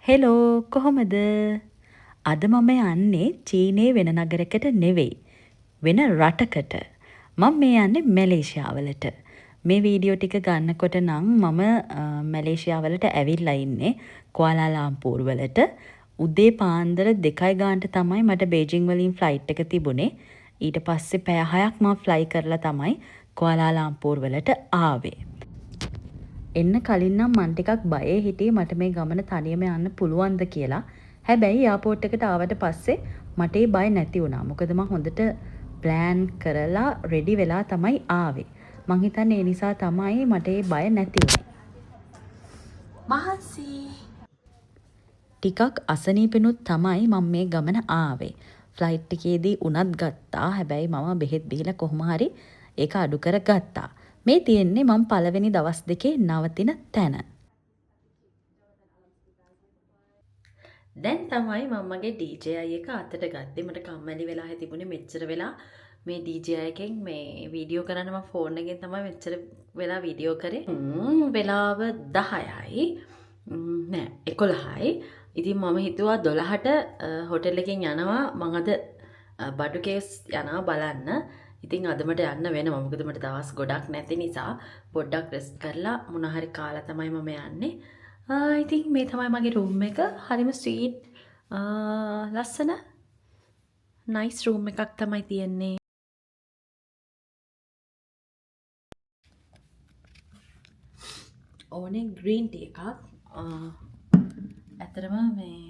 Hello කොහොමද? අද මම යන්නේ චීනයේ වෙන නගරයකට නෙවෙයි. වෙන රටකට. මම මේ යන්නේ මැලේසියාවලට. මේ වීඩියෝ ටික ගන්නකොට නම් මම මැලේසියාවලට ඇවිල්ලා ඉන්නේ කුවාලාලම්පූර් වලට. උදේ පාන්දර 2යි ගානට තමයි මට බේජිං වලින් ෆ්ලයිට් එක තිබුණේ. ඊට පස්සේ පැය 6ක් මම ෆ්ලයි කරලා තමයි කුවාලාලම්පූර් වලට ආවේ. එන්න කලින් නම් මං ටිකක් බයේ හිටියේ මට මේ ගමන තනියම යන්න පුළුවන්ද කියලා. හැබැයි එයාපෝට් එකට ආවට පස්සේ මට ඒ බය නැති වුණා. මොකද මං හොඳට ප්ලෑන් කරලා රෙඩි වෙලා තමයි ආවේ. මං හිතන්නේ ඒ නිසා තමයි මට ඒ බය නැති වුණේ. මහන්සි ටිකක් අසනීපෙනුත් තමයි මම මේ ගමන ආවේ. ෆ්ලයිට් එකේදී උණත් ගත්තා. හැබැයි මම බෙහෙත් බීලා කොහොම හරි ඒක අඩු කරගත්තා. මේ තියෙන්නේ මම පළවෙනි දවස් දෙකේ නවතින තැන. දැන් තමයි මම මගේ DJ එක අතට ගත්තේ. මට කම්මැලි වෙලා තිබුණේ මෙච්චර වෙලා මේ DJ එකෙන් මේ වීඩියෝ කරන්න මම ෆෝන් එකෙන් තමයි මෙච්චර වෙලා වීඩියෝ කරේ. වෙලාව 10යි. නෑ 11යි. ඉතින් මම හිතුවා 12ට හොටෙල් එකෙන් යනවා මම අද බඩු කේස් යනවා බලන්න. ඉතින් අද මට යන්න වෙනවා. මොකද මට දවස් ගොඩක් නැති නිසා පොඩ්ඩක් රෙස්ට් කරලා මොන හරි කාලා තමයි මම යන්නේ. ඉතින් මේ තමයි මගේ රූම් එක. හරිම ස්වීට් ලස්සන නයිස් රූම් එකක් තමයි තියෙන්නේ. ඕනේ ග්‍රීන් ටී එකක්. ඇත්තටම මේ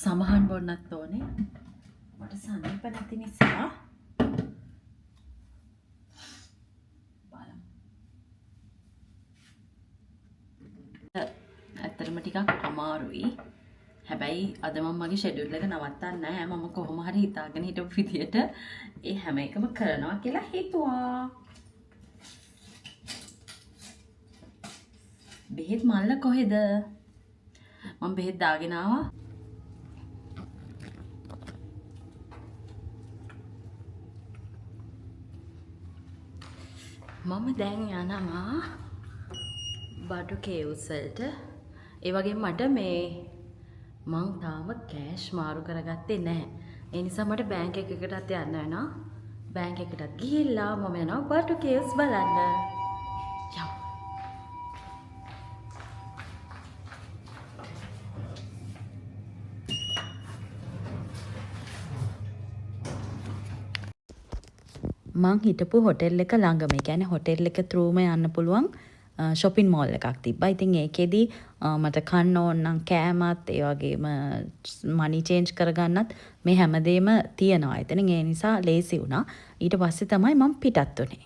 සමහන් බොන්නත් ඕනේ. මට සනීප නැති නිසා බලමු. ඇත්තටම ටිකක් අමාරුයි. හැබැයි අද මම මගේ ෂෙඩියුල් එක නවත්තන්නේ නැහැ. මම කොහොම හරි හිතාගෙන හිටපු විදියට ඒ හැම එකම කරනවා කියලා හිතුවා. බෙහෙත් මල්ල කොහෙද? මම බෙහෙත් දාගෙන ආවා. මම දැන් යනවා බඩු කේව්ස් වලට. ඒ වගේම මට මේ මං තාම කෑෂ් මාරු කරගත්තේ නැහැ. ඒ නිසා මට බැංක් එකකටත් යන්න වෙනවා. බැංක් එකටත් ගිහිල්ලා මම යනවා බඩු කේව්ස් බලන්න. යමු. මං හිටපු හොටෙල් එක ළඟම. ඒ කියන්නේ හොටෙල් එක ත්‍රූම යන්න පුළුවන් shopping mall එකක් තිබ්බා. ඉතින් ඒකෙදි මට කන්න ඕන නම් කෑමත් ඒ වගේම money change කරගන්නත් මේ හැමදේම තියෙනවා. එතනින් ඒ නිසා ලේසි වුණා. ඊට පස්සේ තමයි මම පිටත් උනේ.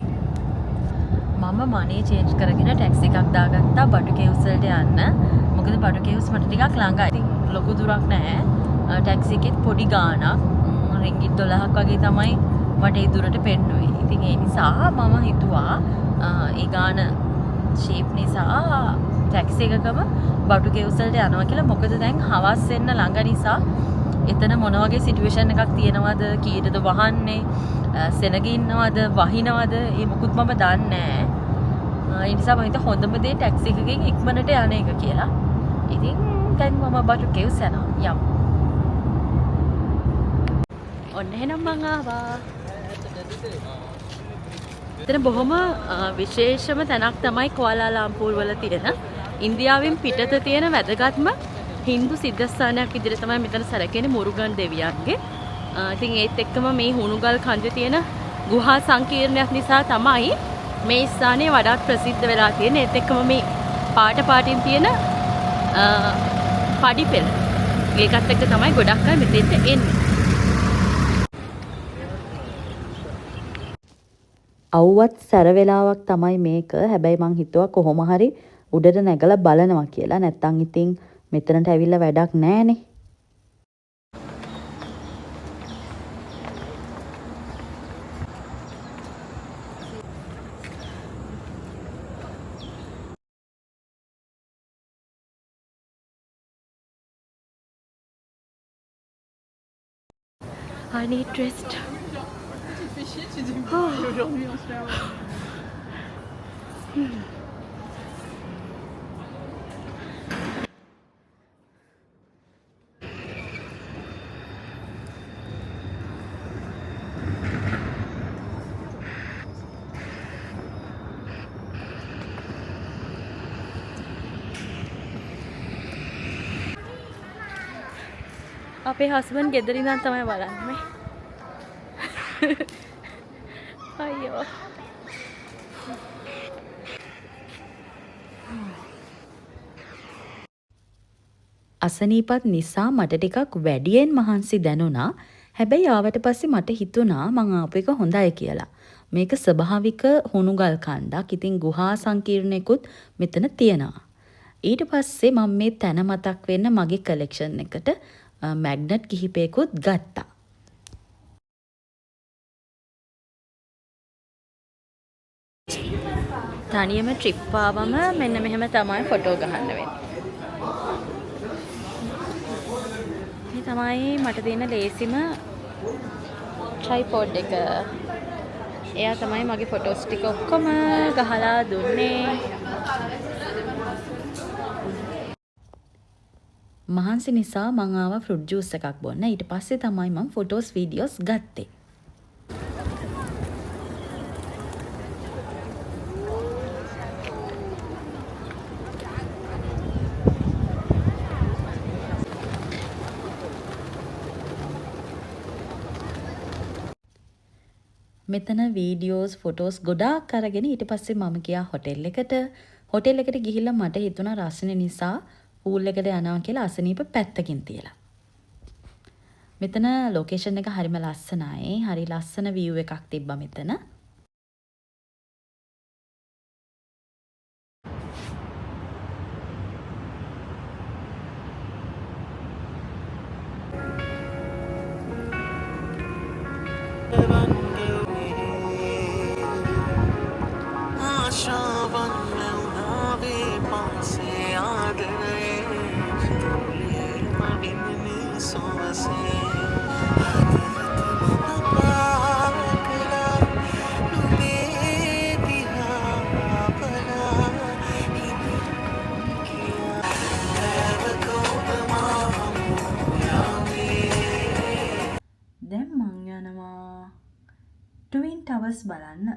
මම money change කරගෙන ටැක්සි එකක් දාගත්තා බඩු කේව්ස් වලට යන්න. මොකද බඩු කේව්ස් මට ටිකක් ළඟයි. ඉතින් ලොකු දුරක් නැහැ. ටැක්සි එකෙත් පොඩි ගාණක් රින්ගිට් 12ක් වගේ තමයි මට ඒ දුරට පෙන්නුවේ. ඉතින් ඒ නිසා මම හිතුවා ඒ ගාන ෂේප් නිසා ටැක්සි එකකම බඩු කේව්ස් වලට යනවා කියලා. මොකද දැන් හවස් වෙන්න ළඟ නිසා එතන මොන වගේ සිටුේෂන් එකක් තියෙනවද, කීයටද වහන්නේ, සෙනග ඉන්නවද, වහිනවද, ඒ මොකුත් මම දන්නේ නැහැ. ඒ නිසා මම හිතුවා හොඳම දේ ටැක්සි එකකින් ඉක්මනට යන එක කියලා. ඉතින් දැන් මම බඩු කේව්ස් යනවා. යමු. ඔන්න එහෙනම් මං ආවා. එතන බොහොම විශේෂම තැනක් තමයි කුවාලාලම්පූර් වල තියෙන ඉන්දියාවෙන් පිටත තියෙන වැදගත්ම හින්දු සිද්ධාස්ථානයක් විදිහට තමයි මෙතන සැලකෙන්නේ මුරුගන් දෙවියන්ගේ. ඉතින් ඒත් එක්කම මේ හුණුගල් කන්දේ තියෙන ගුහා සංකීර්ණයක් නිසා තමයි මේ ස්ථානය වඩාත් ප්‍රසිද්ධ වෙලා තියෙන්නේ. ඒත් එක්කම මේ පාට පාටින් තියෙන පඩිපෙළ. ඒකත් එක්ක තමයි ගොඩක් අය මෙතෙන්ට එන්නේ. අවුවත් සැර වෙලාවක් තමයි මේක. හැබැයි මං හිතුවා කොහොම හරි උඩට නැගලා බලනවා කියලා. නැත්තම් ඉතින් මෙතනට ඇවිල්ලා වැඩක් නැහනේ. I need rest. Aujourd'hui, on se fait avoir. අපේ හස්බන්ඩ් ගෙදර ඉඳන් තමයි බලන්නේ. අයියෝ. අසනීපත් නිසා මට ටිකක් වැඩියෙන් මහන්සි දැනුණා. හැබැයි ආවට පස්සේ මට හිතුණා මං ආපු එක හොඳයි කියලා. මේක ස්වභාවික හුණුගල් කණ්ඩක්. ඉතින් ගුහා සංකීර්ණයකුත් මෙතන තියෙනවා. ඊට පස්සේ මම මේ තැන මතක් වෙන්න මගේ කලෙක්ෂන් එකට මැග්නට් කිහිපයකුත් ගත්තා. තනියම ට්‍රිප් ආවම මෙන්න මෙහෙම තමයි ෆොටෝ ගහන්න වෙන්නේ. මේ තමයි මට තියෙන ලේසිම ට්‍රයිපෝඩ් එක. එයා තමයි මගේ ෆොටෝස් ටික ඔක්කොම ගහලා දුන්නේ. මහන්සි නිසා මං ආවා ෆෘට් ජූස් එකක් බොන්න. ඊට පස්සේ තමයි මම ෆොටෝස් වීඩියෝස් ගත්තේ. මෙතන වීඩියෝස් ෆොටෝස් ගොඩාක් අරගෙන ඊට පස්සේ මම ගියා හොටෙල් එකට. හොටෙල් එකට ගිහිල්ලා මට හිතුණා රස්නේ නිසා පූල් එකට යනවා කියලා අසනීප පැත්තකින් තියලා. මෙතන ලොකේෂන් එක හරිම ලස්සනයි. හරි ලස්සන view එකක් තිබ්බා මෙතන. දැන් මං යනවා ට්වින් ටවර්ස් බලන්න.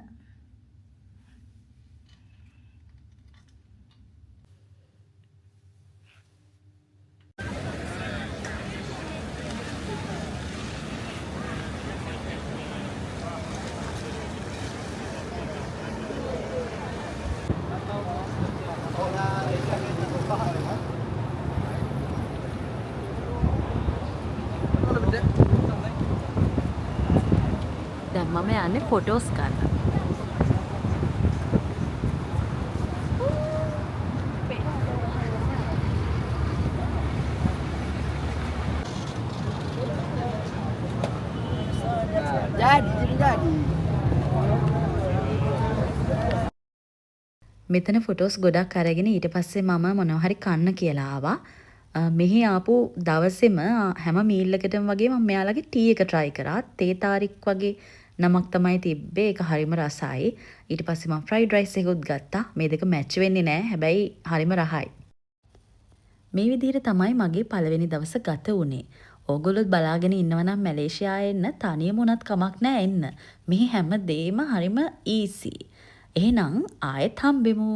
දැන් මම යන්නේ ෆොටෝස් ගන්න. මෙතන ෆොටෝස් ගොඩක් අරගෙන ඊට පස්සේ මම මොනවා හරි කන්න කියලා ආවා. මෙහි ආපු දවසේම හැම මීල් එකටම වගේ මම මෙයාලගේ ටී එක try කරා. තේ තාරික් වගේ නමක් තමයි තිබ්බේ. ඒක හරිම රසයි. ඊට පස්සේ මම fried rice එකකුත් ගත්තා. මේ දෙක match වෙන්නේ නැහැ. හැබැයි හරිම රහයි. මේ විදිහට තමයි මගේ පළවෙනි දවස ගත වුණේ. ඕගොල්ලොත් බලාගෙන ඉන්නවනම් මැලේසියාවේ එන්න තනියම උනත් කමක් නැහැ එන්න. මෙහි හැම දෙයක්ම හරිම easy. එහෙනම් ආයෙත් හම්බෙමු.